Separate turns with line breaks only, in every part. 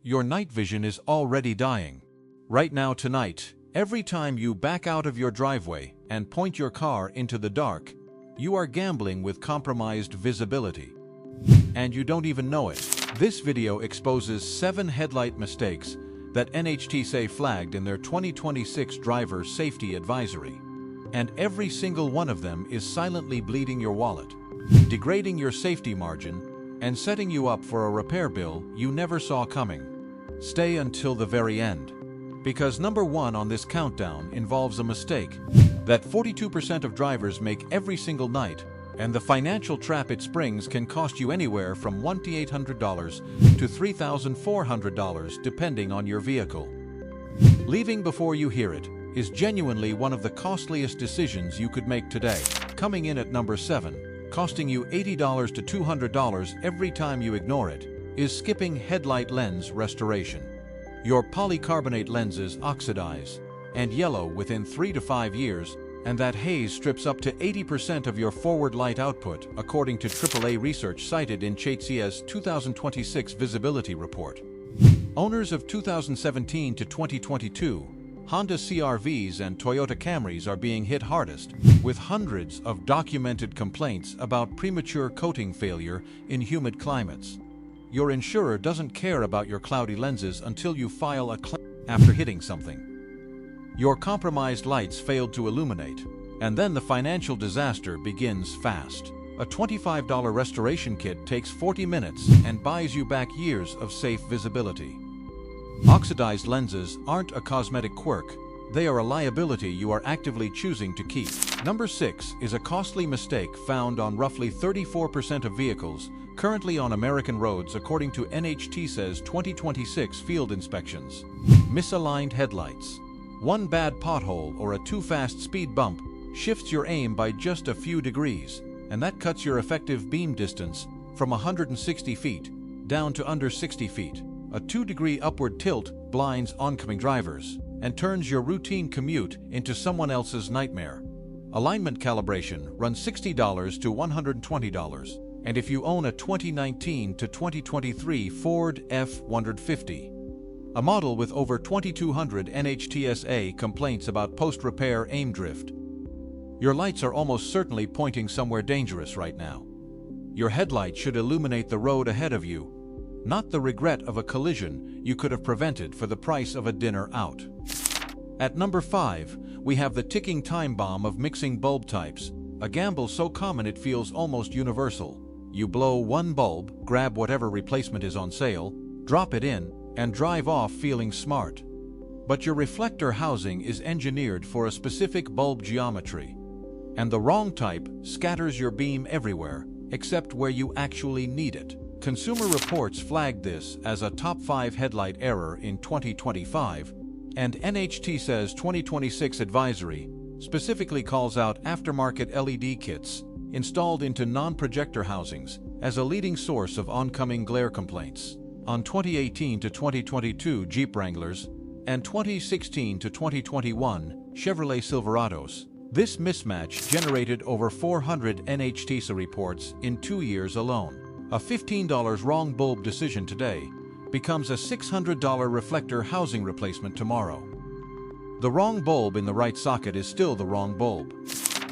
your night vision is already dying. Right now tonight, every time you back out of your driveway and point your car into the dark, you are gambling with compromised visibility. And you don't even know it. This video exposes 7 headlight mistakes that NHTSA flagged in their 2026 Driver Safety Advisory. And every single one of them is silently bleeding your wallet, degrading your safety margin, and setting you up for a repair bill you never saw coming. Stay until the very end, because number 1 on this countdown involves a mistake that 42% of drivers make every single night, and the financial trap it springs can cost you anywhere from $1,800 to $3,400 depending on your vehicle. Leaving before you hear it is genuinely one of the costliest decisions you could make today. Coming in at number 7, costing you $80 to $200 every time you ignore it, is skipping headlight lens restoration. Your polycarbonate lenses oxidize and yellow within 3 to 5 years, and that haze strips up to 80% of your forward light output, according to AAA research cited in NHTSA's 2026 visibility report. Owners of 2017 to 2022 Honda CR-Vs and Toyota Camrys are being hit hardest, with hundreds of documented complaints about premature coating failure in humid climates. Your insurer doesn't care about your cloudy lenses until you file a claim after hitting something. Your compromised lights failed to illuminate, and then the financial disaster begins fast. A $25 restoration kit takes 40 minutes and buys you back years of safe visibility. Oxidized lenses aren't a cosmetic quirk, they are a liability you are actively choosing to keep. Number 6 is a costly mistake found on roughly 34% of vehicles currently on American roads according to NHTSA's 2026 field inspections. Misaligned headlights. One bad pothole or a too fast speed bump shifts your aim by just a few degrees, and that cuts your effective beam distance from 160 feet down to under 60 feet. A 2-degree upward tilt blinds oncoming drivers and turns your routine commute into someone else's nightmare. Alignment calibration runs $60 to $120, and if you own a 2019 to 2023 Ford F-150, a model with over 2,200 NHTSA complaints about post-repair aim drift, your lights are almost certainly pointing somewhere dangerous right now. Your headlight should illuminate the road ahead of you, not the regret of a collision you could have prevented for the price of a dinner out. At number 5, we have the ticking time bomb of mixing bulb types, a gamble so common it feels almost universal. You blow one bulb, grab whatever replacement is on sale, drop it in, and drive off feeling smart. But your reflector housing is engineered for a specific bulb geometry, and the wrong type scatters your beam everywhere, except where you actually need it. Consumer Reports flagged this as a top 5 headlight error in 2025, and NHTSA's 2026 advisory specifically calls out aftermarket LED kits installed into non-projector housings as a leading source of oncoming glare complaints. On 2018 to 2022 Jeep Wranglers and 2016 to 2021 Chevrolet Silverados, this mismatch generated over 400 NHTSA reports in 2 years alone. A $15 wrong bulb decision today becomes a $600 reflector housing replacement tomorrow. The wrong bulb in the right socket is still the wrong bulb.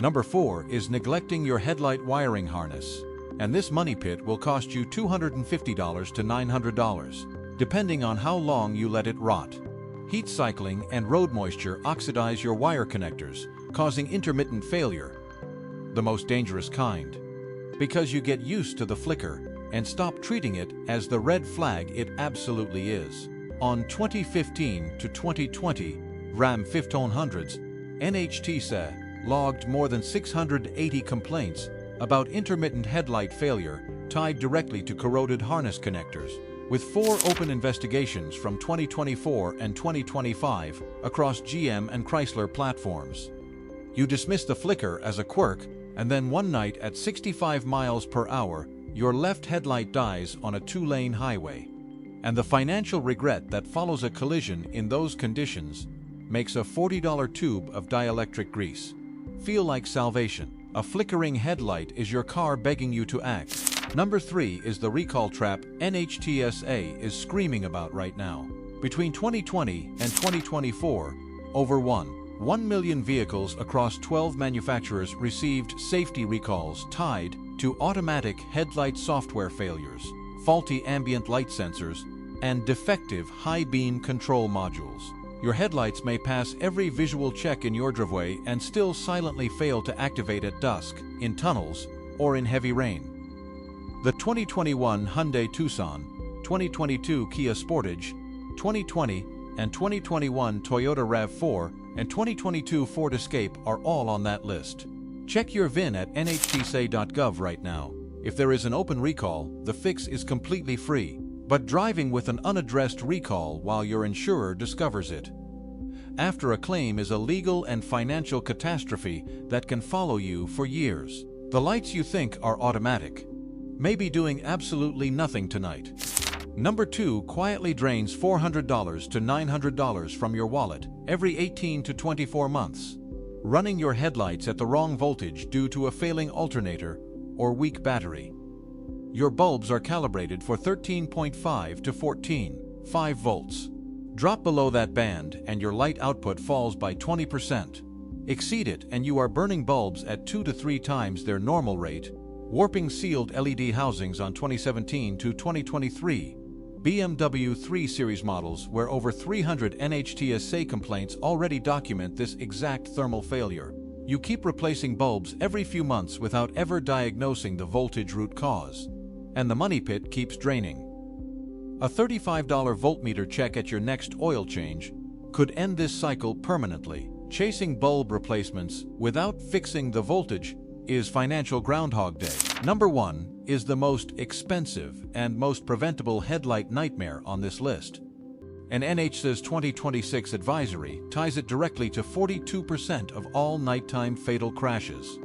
Number 4 is neglecting your headlight wiring harness, and this money pit will cost you $250 to $900, depending on how long you let it rot. Heat cycling and road moisture oxidize your wire connectors, causing intermittent failure, the most dangerous kind, because you get used to the flicker and stop treating it as the red flag it absolutely is. On 2015 to 2020 Ram 1500s, NHTSA logged more than 680 complaints about intermittent headlight failure tied directly to corroded harness connectors, with 4 open investigations from 2024 and 2025 across GM and Chrysler platforms. You dismiss the flicker as a quirk, and then one night at 65 miles per hour, your left headlight dies on a 2-lane highway. And the financial regret that follows a collision in those conditions makes a $40 tube of dielectric grease feel like salvation. A flickering headlight is your car begging you to act. Number 3 is the recall trap NHTSA is screaming about right now. Between 2020 and 2024, over 1 million vehicles across 12 manufacturers received safety recalls tied to automatic headlight software failures, faulty ambient light sensors, and defective high beam control modules. Your headlights may pass every visual check in your driveway and still silently fail to activate at dusk, in tunnels, or in heavy rain. The 2021 Hyundai Tucson, 2022 Kia Sportage, 2020 and 2021 Toyota RAV4, and 2022 Ford Escape are all on that list. Check your VIN at NHTSA.gov right now. If there is an open recall, the fix is completely free. But driving with an unaddressed recall while your insurer discovers it after a claim is a legal and financial catastrophe that can follow you for years. The lights you think are automatic may be doing absolutely nothing tonight. Number 2 quietly drains $400 to $900 from your wallet every 18 to 24 months. Running your headlights at the wrong voltage due to a failing alternator or weak battery. Your bulbs are calibrated for 13.5 to 14.5 volts. Drop below that band and your light output falls by 20%. Exceed it and you are burning bulbs at 2 to 3 times their normal rate, warping sealed LED housings on 2017 to 2023 BMW 3 Series models where over 300 NHTSA complaints already document this exact thermal failure. You keep replacing bulbs every few months without ever diagnosing the voltage root cause, and the money pit keeps draining. A $35 voltmeter check at your next oil change could end this cycle permanently. Chasing bulb replacements without fixing the voltage is financial Groundhog Day. Number 1 is the most expensive and most preventable headlight nightmare on this list. An NHTSA's 2026 advisory ties it directly to 42% of all nighttime fatal crashes.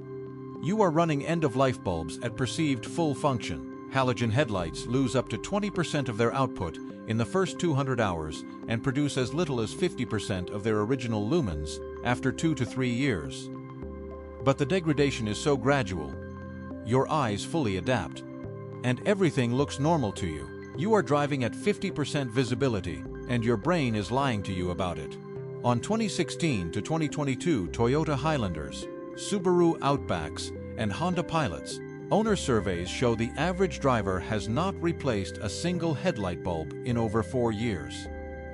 You are running end-of-life bulbs at perceived full function. Halogen headlights lose up to 20% of their output in the first 200 hours and produce as little as 50% of their original lumens after 2 to 3 years. But the degradation is so gradual, your eyes fully adapt, and everything looks normal to you. You are driving at 50% visibility, and your brain is lying to you about it. On 2016 to 2022 Toyota Highlanders, Subaru Outbacks, and Honda Pilots, owner surveys show the average driver has not replaced a single headlight bulb in over 4 years.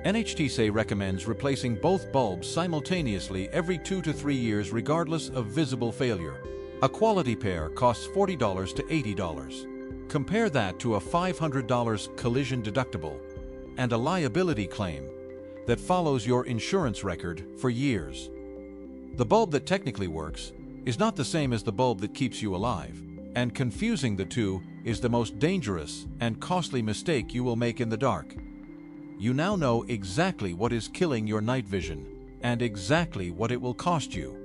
NHTSA recommends replacing both bulbs simultaneously every 2 to 3 years regardless of visible failure. A quality pair costs $40 to $80. Compare that to a $500 collision deductible and a liability claim that follows your insurance record for years. The bulb that technically works is not the same as the bulb that keeps you alive, and confusing the two is the most dangerous and costly mistake you will make in the dark. You now know exactly what is killing your night vision and exactly what it will cost you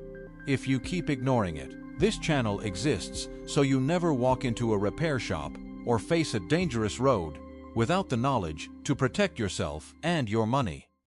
if you keep ignoring it. This channel exists so you never walk into a repair shop or face a dangerous road without the knowledge to protect yourself and your money.